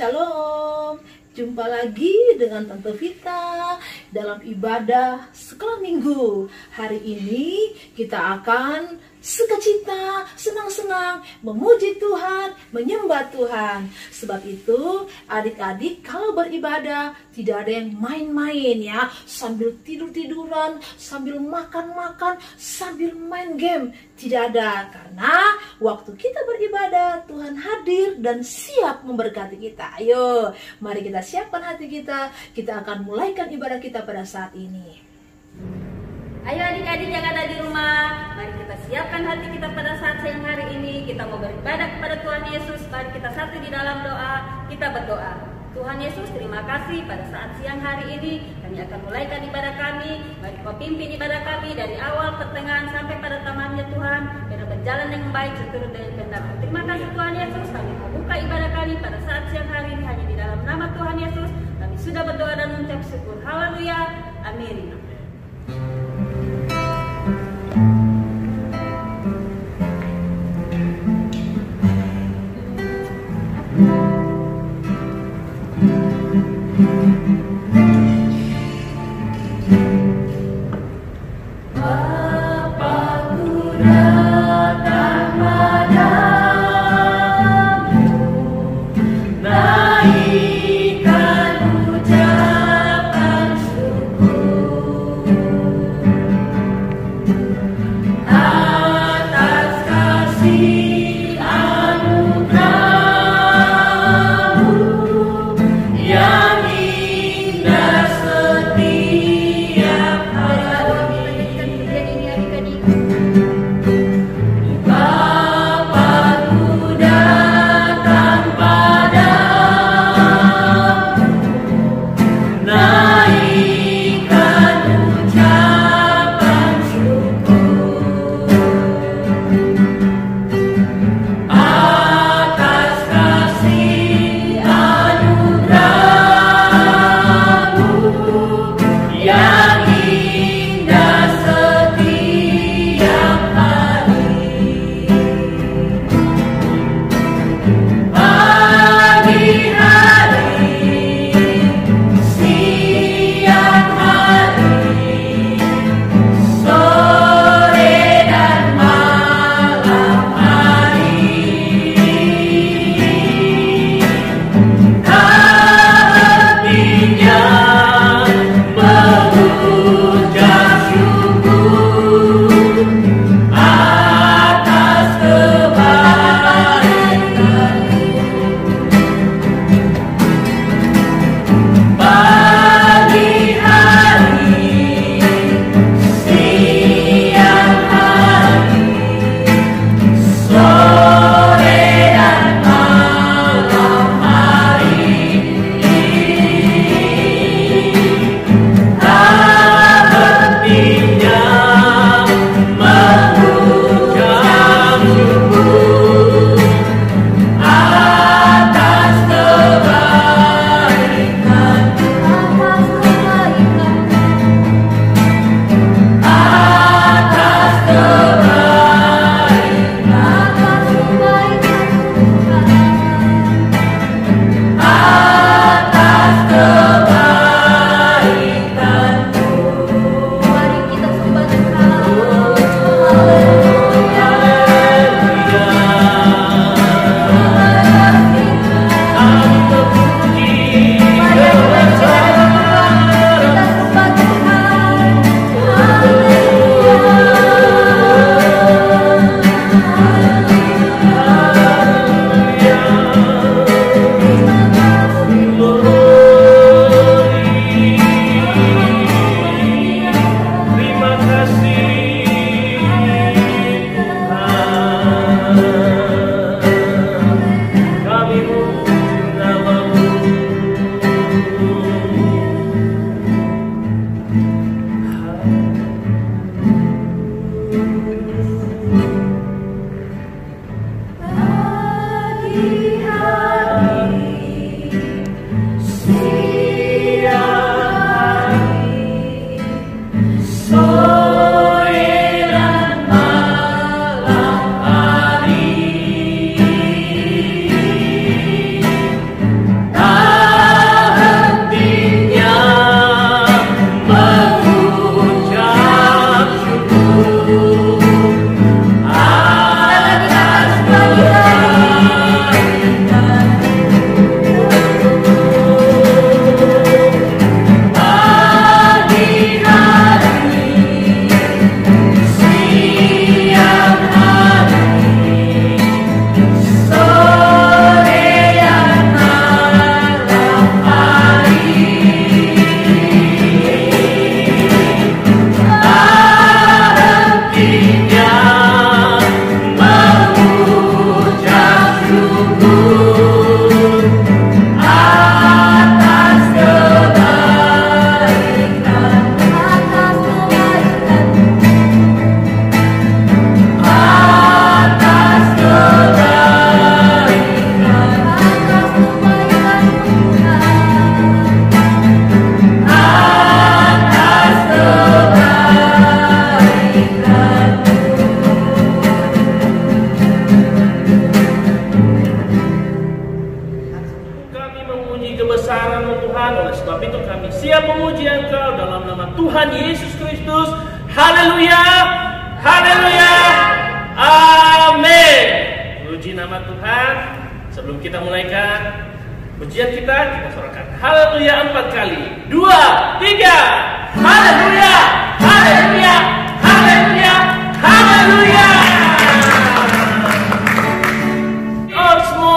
Shalom, jumpa lagi dengan Tante Vita dalam ibadah sekolah minggu. Hari ini kita akan sukacita, senang-senang, memuji Tuhan, menyembah Tuhan. Sebab itu adik-adik kalau beribadah tidak ada yang main-main ya, sambil tidur-tiduran, sambil makan-makan, sambil main game. Tidak ada, karena waktu kita beribadah Tuhan hadir dan siap memberkati kita. Ayo, mari kita siapkan hati kita. Kita akan mulaikan ibadah kita pada saat ini. Ayo adik-adik yang ada di rumah, mari kita siapkan hati kita pada saat siang hari ini. Kita mau beribadah kepada Tuhan Yesus. Mari kita satu di dalam doa. Kita berdoa. Tuhan Yesus, terima kasih pada saat siang hari ini kami akan mulaikan ibadah kami. Mari Kau pimpin ibadah kami dari awal, pertengahan sampai pada tamatnya Tuhan. Biar berjalan yang baik seturut dengan kehendak-Mu. Terima kasih Tuhan Yesus. Kami membuka ibadah kami pada saat siang hari ini hanya di dalam nama Tuhan Yesus. Kami sudah berdoa dan mengucap syukur. Haleluya. Amin. Naikkan ucapan syukur. Tuhan. Oleh sebab itu kami siap memuji Engkau dalam nama Tuhan Yesus Kristus. Haleluya, haleluya, amin. Puji nama Tuhan. Sebelum kita mulaikan pujian kita sorakan haleluya 4 kali. 2, 3. Haleluya, haleluya, haleluya, haleluya. Osmo.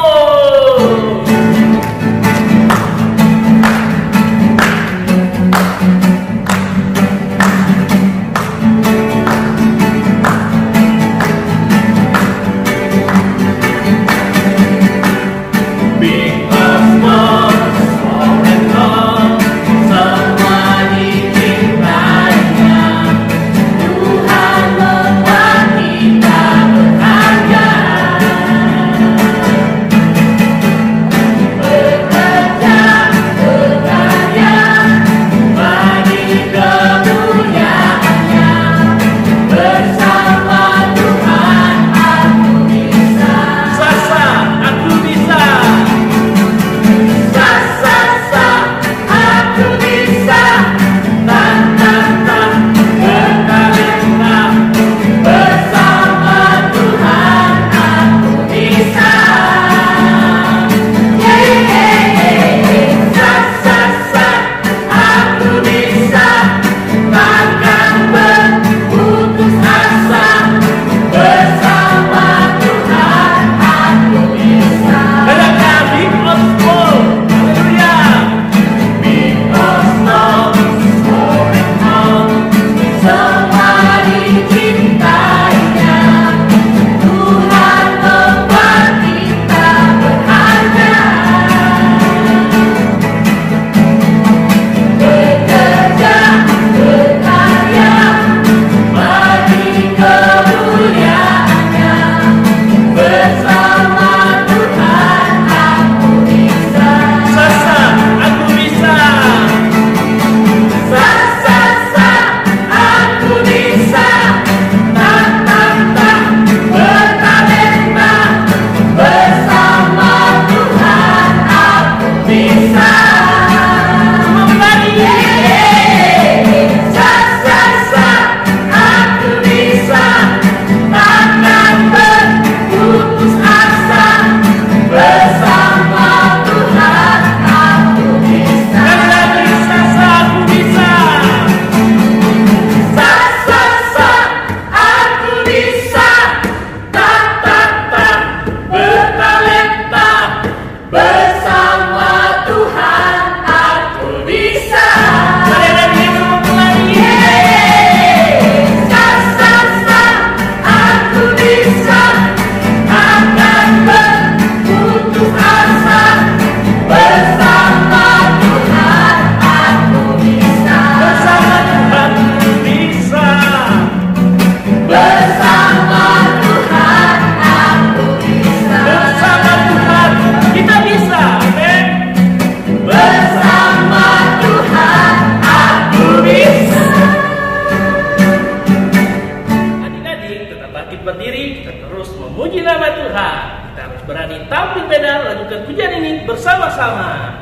Bersama-sama.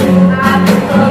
Tuhan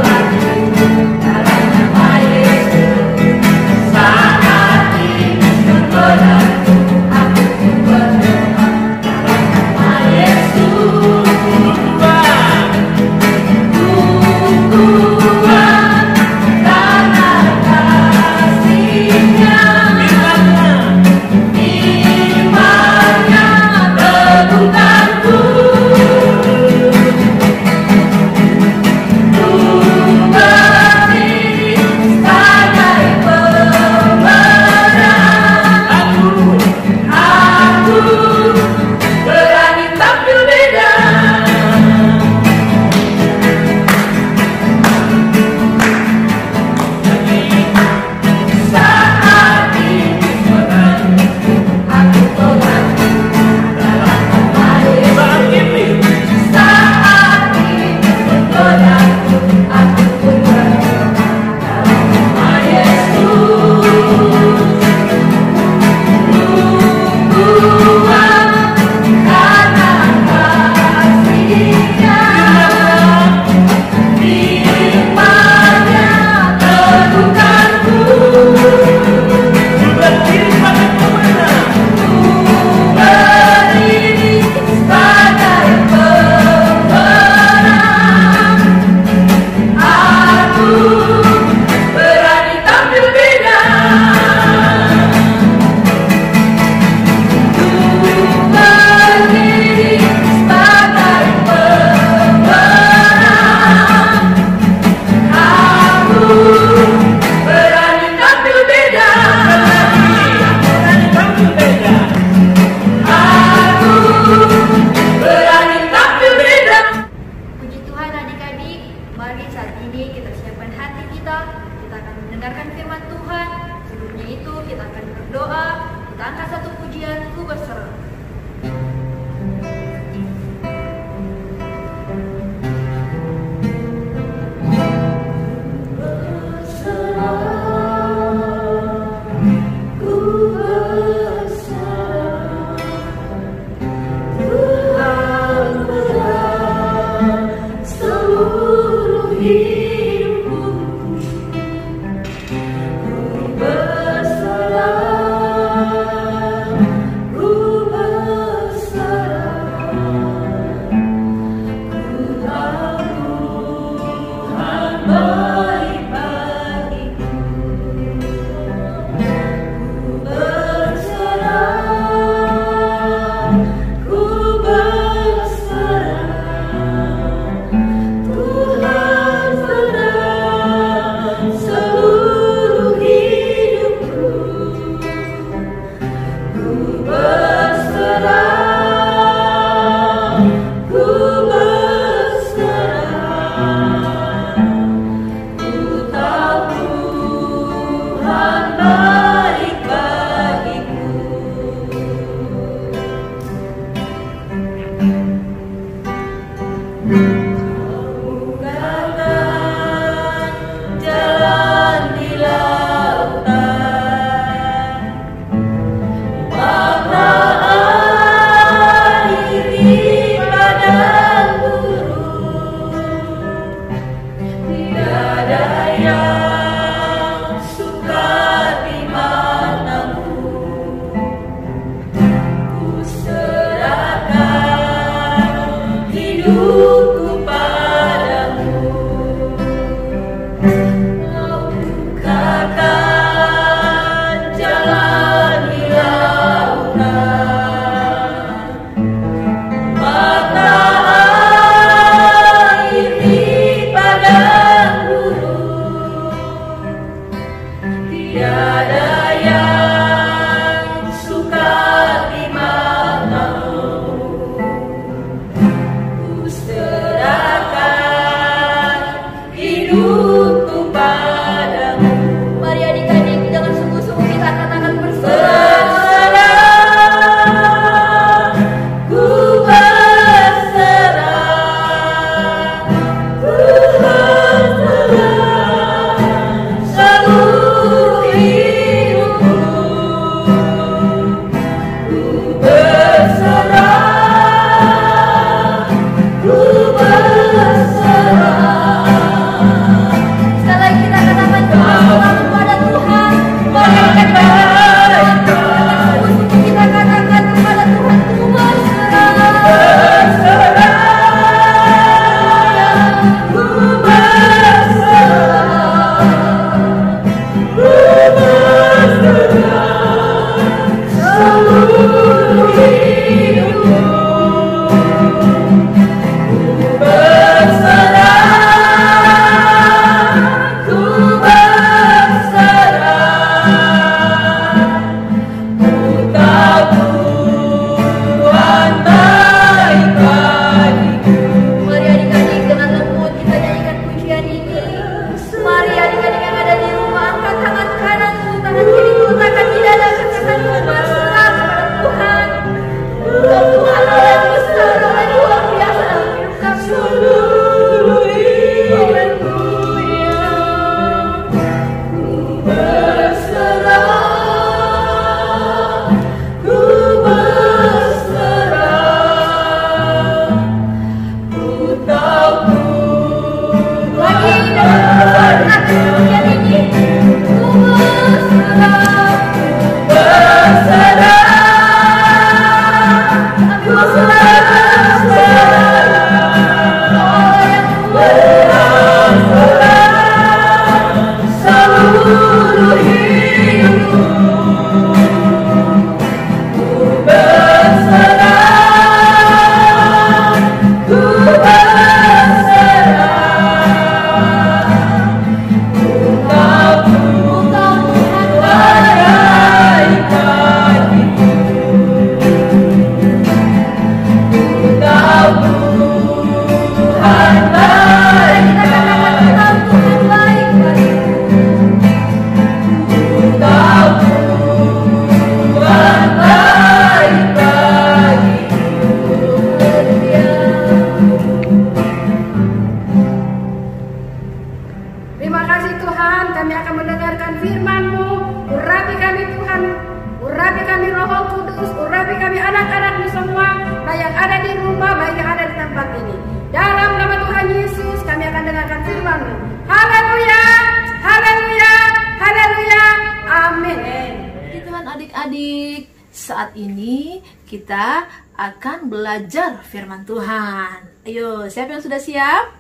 Adik-adik, saat ini kita akan belajar firman Tuhan. Ayo, siapa yang sudah siap?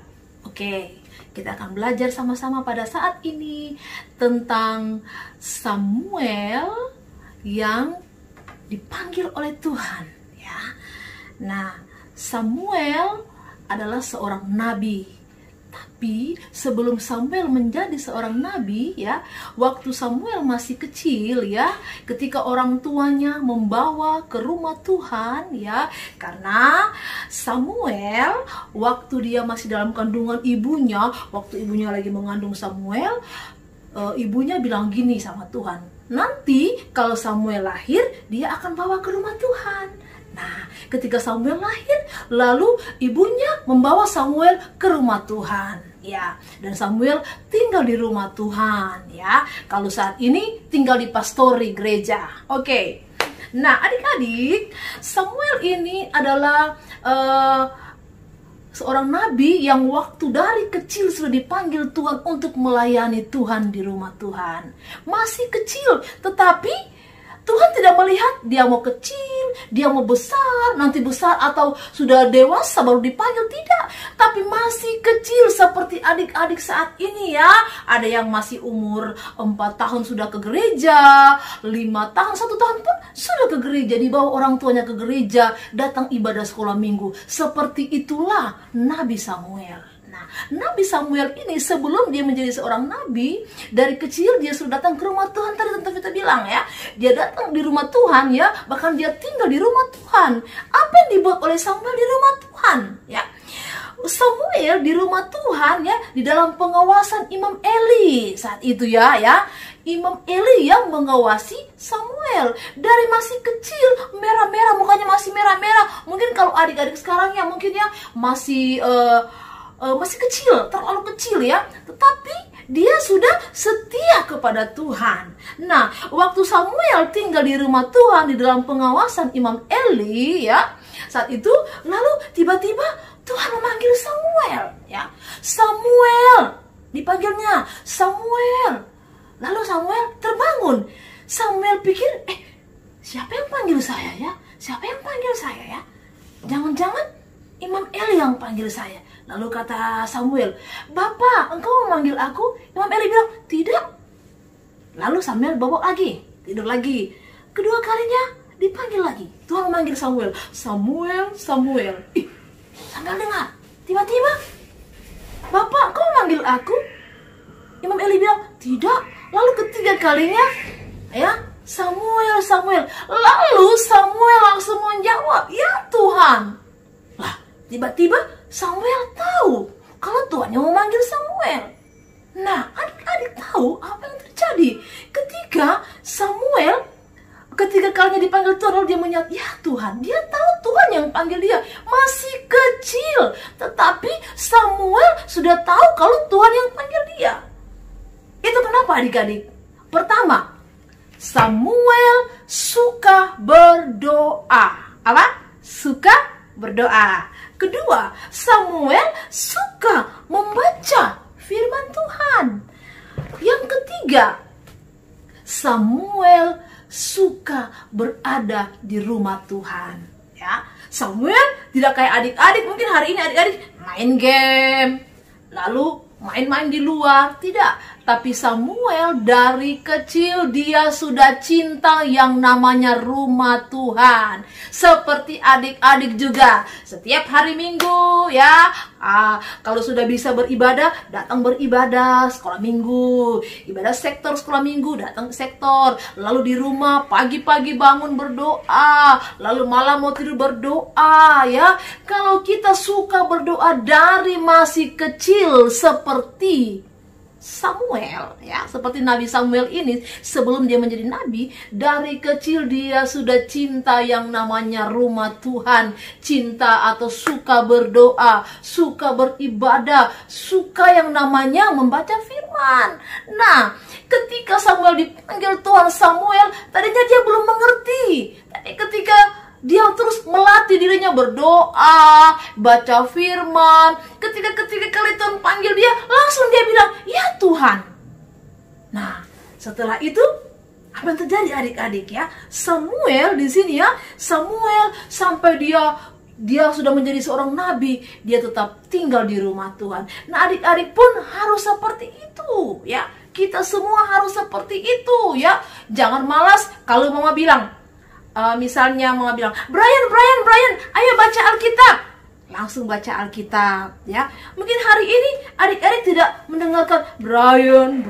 Oke, kita akan belajar sama-sama pada saat ini tentang Samuel yang dipanggil oleh Tuhan, ya. Nah, Samuel adalah seorang nabi. Tapi sebelum Samuel menjadi seorang nabi, ya, waktu Samuel masih kecil, ya, ketika orang tuanya membawa ke rumah Tuhan, ya, karena Samuel waktu dia masih dalam kandungan ibunya, waktu ibunya lagi mengandung Samuel, ibunya bilang gini sama Tuhan, nanti kalau Samuel lahir dia akan bawa ke rumah Tuhan. Nah, ketika Samuel lahir, lalu ibunya membawa Samuel ke rumah Tuhan. Ya, dan Samuel tinggal di rumah Tuhan. Ya, kalau saat ini tinggal di pastori gereja. Oke. Nah, adik-adik, Samuel ini adalah seorang nabi yang waktu dari kecil sudah dipanggil Tuhan untuk melayani Tuhan di rumah Tuhan. Masih kecil, tetapi Tuhan tidak melihat dia mau kecil, dia mau besar, nanti besar atau sudah dewasa baru dipanggil, tidak. Tapi masih kecil seperti adik-adik saat ini ya. Ada yang masih umur 4 tahun sudah ke gereja, 5 tahun, 1 tahun pun sudah ke gereja, dibawa orang tuanya ke gereja, datang ibadah sekolah minggu. Seperti itulah Nabi Samuel. Nah, Nabi Samuel ini sebelum dia menjadi seorang nabi, dari kecil dia sudah datang ke rumah Tuhan. Tadi Tante Vita bilang ya, dia datang di rumah Tuhan ya, bahkan dia tinggal di rumah Tuhan. Apa yang dibuat oleh Samuel di rumah Tuhan ya? Samuel di rumah Tuhan ya, di dalam pengawasan Imam Eli saat itu ya. Imam Eli yang mengawasi Samuel dari masih kecil, merah-merah, mukanya masih merah-merah. Mungkin kalau adik-adik sekarang ya mungkin ya masih kecil, terlalu kecil ya, tetapi dia sudah setia kepada Tuhan. Nah, waktu Samuel tinggal di rumah Tuhan di dalam pengawasan Imam Eli ya, saat itu lalu tiba-tiba Tuhan memanggil Samuel ya. Samuel, dipanggilnya Samuel. Lalu Samuel terbangun. Samuel pikir, siapa yang panggil saya ya? Siapa yang panggil saya ya? Jangan-jangan Imam Eli yang panggil saya. Lalu kata Samuel, "Bapak, engkau memanggil aku?" Imam Eli bilang, "Tidak." Lalu Samuel bobok lagi, tidur lagi. Kedua kalinya dipanggil lagi. Tuhan memanggil Samuel, "Samuel, Samuel." Samuel dengar. Tiba-tiba, "Bapak, engkau memanggil aku?" Imam Eli bilang, "Tidak." Lalu ketiga kalinya, ya, "Samuel, Samuel." Lalu Samuel langsung menjawab, "Ya Tuhan." Lah, tiba-tiba Samuel tahu kalau Tuhan yang memanggil Samuel. Nah, adik-adik tahu apa yang terjadi ketika kalinya dipanggil Tuhan, lalu dia menyatakan, "Ya Tuhan." Dia tahu Tuhan yang panggil dia, masih kecil, tetapi Samuel sudah tahu kalau Tuhan yang panggil dia. Itu kenapa adik-adik? Pertama, Samuel suka berdoa. Apa? Suka berdoa. Kedua, Samuel suka membaca firman Tuhan. Yang ketiga, Samuel suka berada di rumah Tuhan. Ya, Samuel tidak kayak adik-adik. Mungkin hari ini adik-adik main game, lalu main-main di luar. Tidak. Tapi Samuel dari kecil dia sudah cinta yang namanya rumah Tuhan. Seperti adik-adik juga. Setiap hari Minggu ya, kalau sudah bisa beribadah, datang beribadah sekolah minggu. Ibadah sektor sekolah minggu, datang ke sektor. Lalu di rumah pagi-pagi bangun berdoa. Lalu malam mau tidur berdoa ya. Kalau kita suka berdoa dari masih kecil seperti Samuel ya, seperti Nabi Samuel ini, sebelum dia menjadi nabi, dari kecil dia sudah cinta yang namanya rumah Tuhan, cinta atau suka berdoa, suka beribadah, suka yang namanya membaca firman. Nah, ketika Samuel dipanggil Tuhan Samuel, tadinya dia belum mengerti. Tapi ketika dia terus melatih dirinya berdoa, baca firman. Ketika kali Tuhan panggil dia, langsung dia bilang, "Ya Tuhan." Nah, setelah itu apa yang terjadi adik-adik ya? Samuel di sini ya, Samuel sampai dia sudah menjadi seorang nabi, dia tetap tinggal di rumah Tuhan. Nah, adik-adik pun harus seperti itu ya. Kita semua harus seperti itu ya. Jangan malas kalau mama bilang, misalnya mama bilang, Brian, ayo baca Alkitab. Langsung baca Alkitab ya. Mungkin hari ini adik-adik tidak mendengarkan Brian,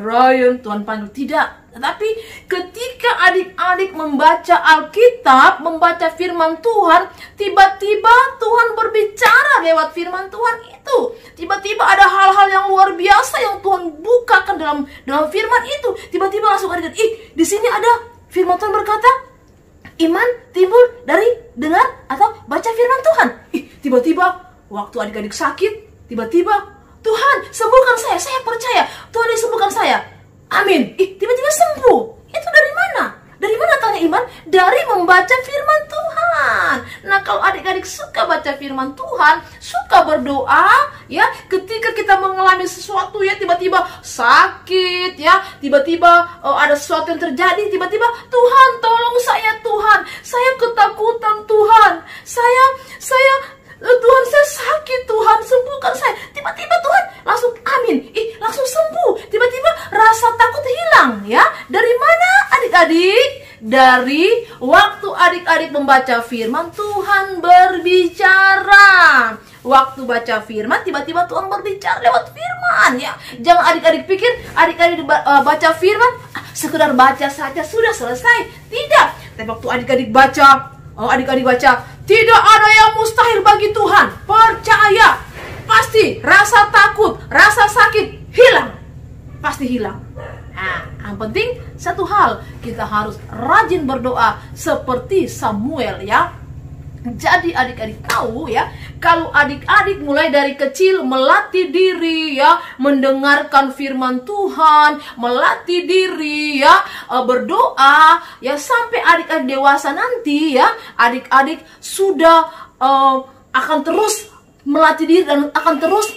Tuhan panggil, tidak. Tetapi ketika adik-adik membaca Alkitab, membaca firman Tuhan, tiba-tiba Tuhan berbicara lewat firman Tuhan itu. Tiba-tiba ada hal-hal yang luar biasa yang Tuhan bukakan dalam firman itu. Tiba-tiba langsung adik-adik, di sini ada firman Tuhan berkata, Iman timbul dari dengar atau baca firman Tuhan. Tiba-tiba waktu adik-adik sakit, tiba-tiba Tuhan sembuhkan saya percaya Tuhan disembuhkan saya. Amin. Tiba-tiba sembuh. Itu dari mana? Dari mana tanya iman? Dari membaca firman Tuhan. Nah, kalau adik-adik suka baca firman Tuhan, suka berdoa, ya, ketika kita mengalami sesuatu, ya, tiba-tiba sakit, ya, tiba-tiba ada sesuatu yang terjadi, tiba-tiba Tuhan tolong saya Tuhan, saya ketakutan Tuhan, Tuhan saya sakit Tuhan, sembuhkan saya. Tiba-tiba Tuhan langsung amin, langsung sembuh. Tiba-tiba rasa takut hilang, ya. Dari mana adik-adik? Dari waktu adik-adik membaca firman Tuhan berbicara. Waktu baca firman tiba-tiba Tuhan berbicara lewat firman, ya. Jangan adik-adik pikir adik-adik baca firman sekedar baca saja sudah selesai. Tidak. Tapi waktu adik-adik baca, tidak ada yang mustahil bagi Tuhan. Percaya. Pasti rasa takut, rasa sakit hilang. Pasti hilang. Nah, yang penting satu hal, kita harus rajin berdoa seperti Samuel, ya. Jadi adik-adik tahu, ya, kalau adik-adik mulai dari kecil melatih diri, ya, mendengarkan firman Tuhan, melatih diri, ya, berdoa, ya, sampai adik-adik dewasa nanti, ya, adik-adik sudah akan terus melatih diri dan akan terus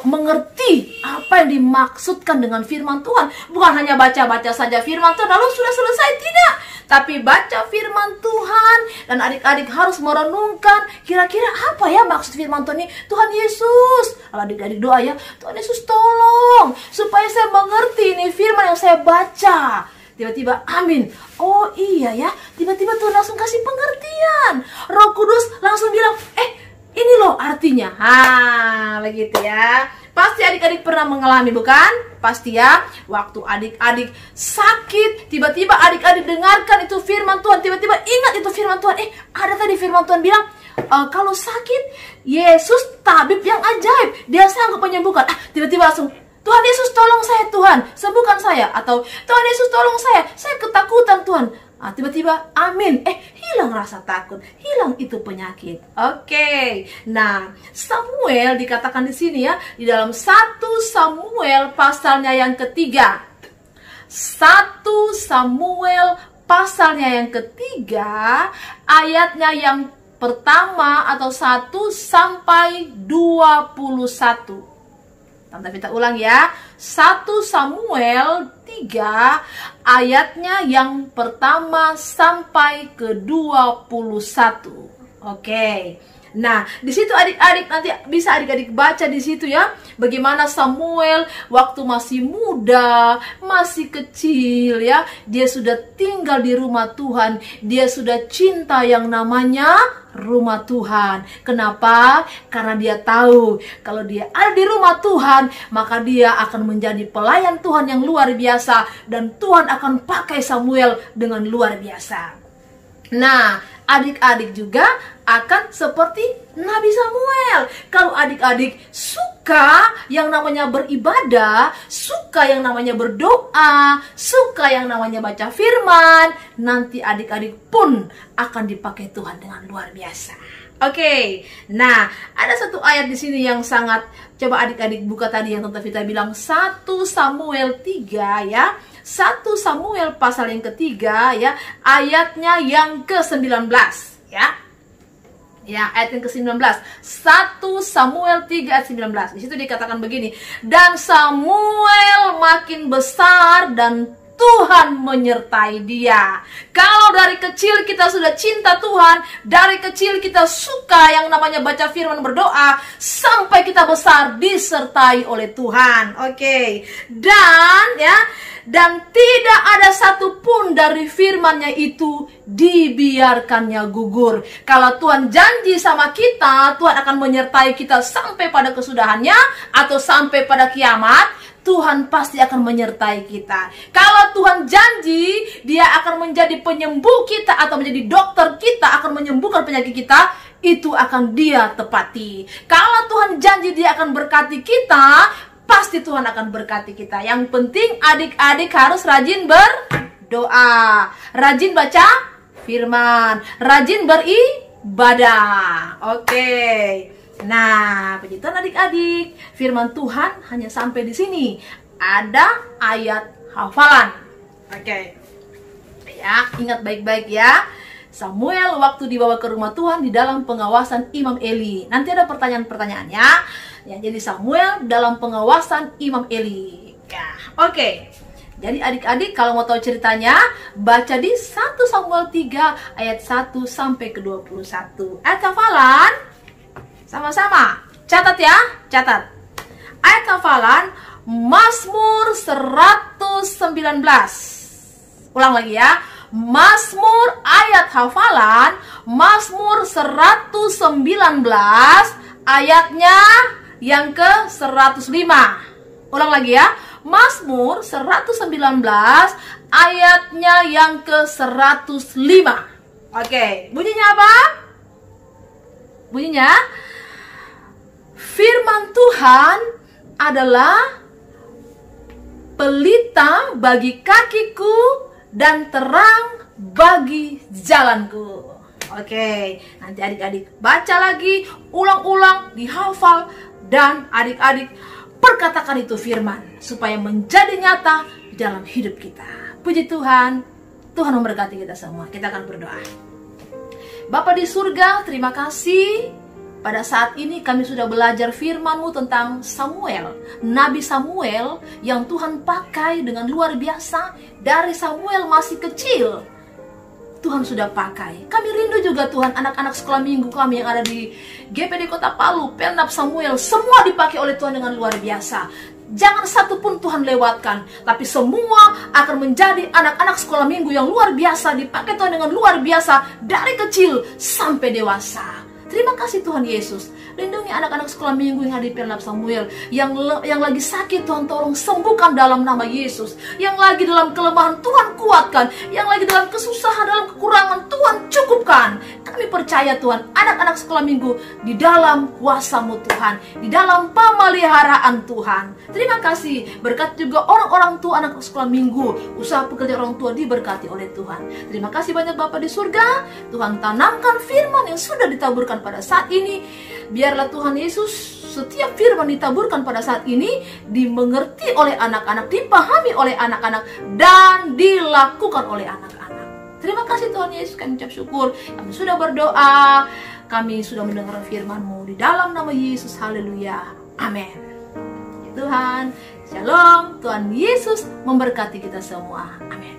mengerti apa yang dimaksudkan dengan firman Tuhan. Bukan hanya baca-baca saja firman Tuhan lalu sudah selesai, tidak. Tapi baca firman Tuhan dan adik-adik harus merenungkan kira-kira apa ya maksud firman Tuhan ini. Tuhan Yesus, kalau adik-adik doa, ya, Tuhan Yesus tolong supaya saya mengerti ini firman yang saya baca. Tiba-tiba amin. Oh iya, ya. Tiba-tiba Tuhan langsung kasih pengertian. Roh Kudus langsung bilang, ini loh artinya. Begitu, ya. Pasti adik-adik pernah mengalami, bukan? Pasti, ya. Waktu adik-adik sakit, tiba-tiba adik-adik dengarkan itu firman Tuhan, tiba-tiba ingat itu firman Tuhan. Ada tadi firman Tuhan bilang, kalau sakit, Yesus tabib yang ajaib, dia sanggup menyembuhkan. Tiba-tiba langsung, Tuhan Yesus tolong saya Tuhan, sembuhkan saya. Atau Tuhan Yesus tolong saya ketakutan Tuhan. Tiba-tiba amin, hilang rasa takut, hilang itu penyakit. Oke. Nah, Samuel dikatakan di sini, ya, di dalam 1 Samuel pasalnya yang ketiga. 1 Samuel pasalnya yang ketiga, ayatnya yang pertama atau 1 sampai 21. Tante Vita ulang, ya. 1 Samuel 3 ayatnya yang pertama sampai ke 21. Oke. Nah, di situ adik-adik nanti bisa adik-adik baca di situ, ya, bagaimana Samuel waktu masih muda, masih kecil, ya, dia sudah tinggal di rumah Tuhan, dia sudah cinta yang namanya rumah Tuhan. Kenapa? Karena dia tahu kalau dia ada di rumah Tuhan, maka dia akan menjadi pelayan Tuhan yang luar biasa dan Tuhan akan pakai Samuel dengan luar biasa. Nah, adik-adik juga akan seperti Nabi Samuel. Kalau adik-adik suka yang namanya beribadah, suka yang namanya berdoa, suka yang namanya baca firman, nanti adik-adik pun akan dipakai Tuhan dengan luar biasa. Oke. Nah, ada satu ayat di sini yang sangat, coba adik-adik buka tadi yang Tante Vita bilang 1 Samuel 3, ya. 1 Samuel pasal yang ketiga, ya, ayatnya yang ke-19, ya. Ya, ayat yang ke-19. 1 Samuel 3 ayat 19. Di situ dikatakan begini, dan Samuel makin besar dan Tuhan menyertai dia. Kalau dari kecil kita sudah cinta Tuhan, dari kecil kita suka yang namanya baca firman, berdoa, sampai kita besar disertai oleh Tuhan. Oke. Dan tidak ada satupun dari firman-Nya itu dibiarkannya gugur. Kalau Tuhan janji sama kita, Tuhan akan menyertai kita sampai pada kesudahannya atau sampai pada kiamat, Tuhan pasti akan menyertai kita. Kalau Tuhan janji Dia akan menjadi penyembuh kita atau menjadi dokter kita, akan menyembuhkan penyakit kita, itu akan Dia tepati. Kalau Tuhan janji Dia akan berkati kita, pasti Tuhan akan berkati kita. Yang penting adik-adik harus rajin berdoa, rajin baca firman, rajin beribadah. Oke. Nah, puji Tuhan adik-adik, firman Tuhan hanya sampai di sini. Ada ayat hafalan. Oke. Ya, ingat baik-baik ya. Samuel waktu dibawa ke rumah Tuhan di dalam pengawasan Imam Eli. Nanti ada pertanyaan-pertanyaannya. Ya, jadi Samuel dalam pengawasan Imam Eli. Ya, oke. Jadi adik-adik kalau mau tahu ceritanya, baca di 1 Samuel 3 ayat 1 sampai ke 21. Ayat hafalan sama-sama. Catat ya, catat. Ayat hafalan Mazmur 119. Ulang lagi ya. Mazmur ayat hafalan Mazmur 119 ayatnya yang ke 105. Ulang lagi ya. Mazmur 119 ayatnya yang ke 105. Oke, bunyinya apa? Bunyinya, firman Tuhan adalah pelita bagi kakiku dan terang bagi jalanku. Oke, nanti adik-adik baca lagi, ulang-ulang, dihafal, dan adik-adik perkatakan itu firman supaya menjadi nyata di dalam hidup kita. Puji Tuhan, Tuhan memberkati kita semua. Kita akan berdoa. Bapa di surga, terima kasih. Pada saat ini kami sudah belajar firman-Mu tentang Samuel, Nabi Samuel yang Tuhan pakai dengan luar biasa. Dari Samuel masih kecil, Tuhan sudah pakai. Kami rindu juga Tuhan, anak-anak sekolah minggu kami yang ada di GPD Kota Palu, Pemnap Samuel, semua dipakai oleh Tuhan dengan luar biasa. Jangan satu pun Tuhan lewatkan, tapi semua akan menjadi anak-anak sekolah minggu yang luar biasa, dipakai Tuhan dengan luar biasa dari kecil sampai dewasa. Terima kasih Tuhan Yesus. Lindungi anak-anak sekolah minggu yang ada di Pemnap Samuel, yang lagi sakit, Tuhan tolong sembuhkan dalam nama Yesus. Yang lagi dalam kelemahan, Tuhan kuatkan. Yang lagi dalam kesusahan, dalam kekurangan, Tuhan cukupkan. Kami percaya Tuhan, anak-anak sekolah minggu di dalam kuasa-Mu Tuhan, di dalam pemeliharaan Tuhan. Terima kasih. Berkat juga orang-orang tua anak sekolah minggu, usaha pekerja orang tua diberkati oleh Tuhan. Terima kasih banyak Bapa di surga. Tuhan tanamkan firman yang sudah ditaburkan pada saat ini. Biarlah Tuhan Yesus, setiap firman ditaburkan pada saat ini dimengerti oleh anak-anak, dipahami oleh anak-anak, dan dilakukan oleh anak-anak. Terima kasih Tuhan Yesus, kami ucap syukur. Kami sudah berdoa, kami sudah mendengar firman-Mu di dalam nama Yesus. Haleluya, amin. Tuhan, shalom. Tuhan Yesus memberkati kita semua, amin.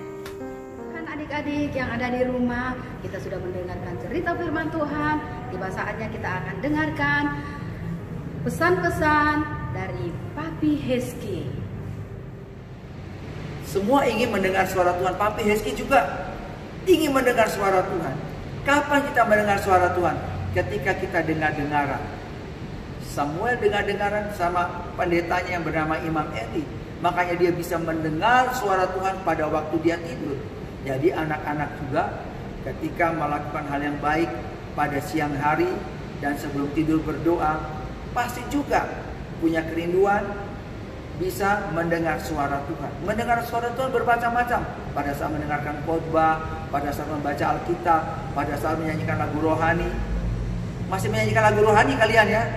Adik-adik yang ada di rumah, kita sudah mendengarkan cerita firman Tuhan. Tiba saatnya kita akan dengarkan pesan-pesan dari Papi Hezki. Semua ingin mendengar suara Tuhan. Papi Hezki juga ingin mendengar suara Tuhan. Kapan kita mendengar suara Tuhan? Ketika kita dengar-dengaran. Samuel dengar-dengaran sama pendetanya yang bernama Imam Eli. Makanya dia bisa mendengar suara Tuhan pada waktu dia tidur. Jadi anak-anak juga ketika melakukan hal yang baik pada siang hari dan sebelum tidur berdoa, pasti juga punya kerinduan bisa mendengar suara Tuhan. Mendengar suara Tuhan bermacam-macam. Pada saat mendengarkan khotbah, pada saat membaca Alkitab, pada saat menyanyikan lagu rohani. Masih menyanyikan lagu rohani kalian ya?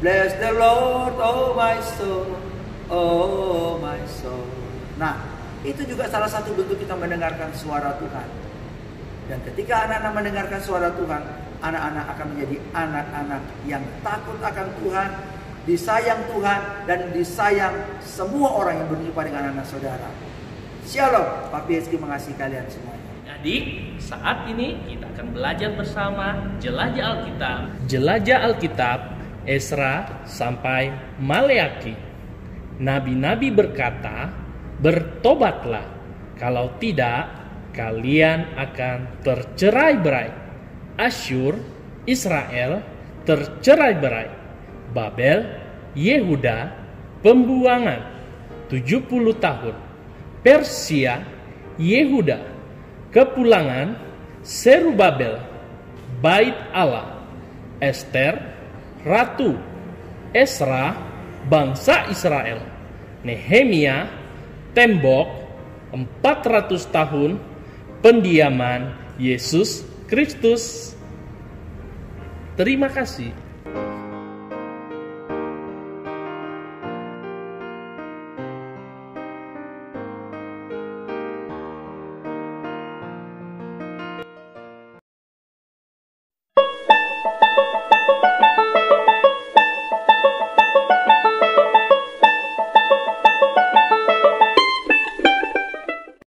Bless the Lord, oh my soul, oh my soul. Nah, itu juga salah satu bentuk kita mendengarkan suara Tuhan. Dan ketika anak-anak mendengarkan suara Tuhan, anak-anak akan menjadi anak-anak yang takut akan Tuhan, disayang Tuhan, dan disayang semua orang yang berjumpa dengan anak saudara. Shalom, Papi Hezki mengasihi kalian semuanya. Adik, saat ini kita akan belajar bersama Jelajah Alkitab. Jelajah Alkitab, Esra sampai Maleaki. Nabi-nabi berkata, bertobatlah, kalau tidak kalian akan tercerai-berai. Asyur, Israel tercerai-berai. Babel, Yehuda pembuangan 70 tahun. Persia, Yehuda kepulangan. Serubabel, Bait Allah. Ester, Ratu. Esra, bangsa Israel. Nehemia, tembok 400 tahun. pendiaman Yesus Kristus. Terima kasih.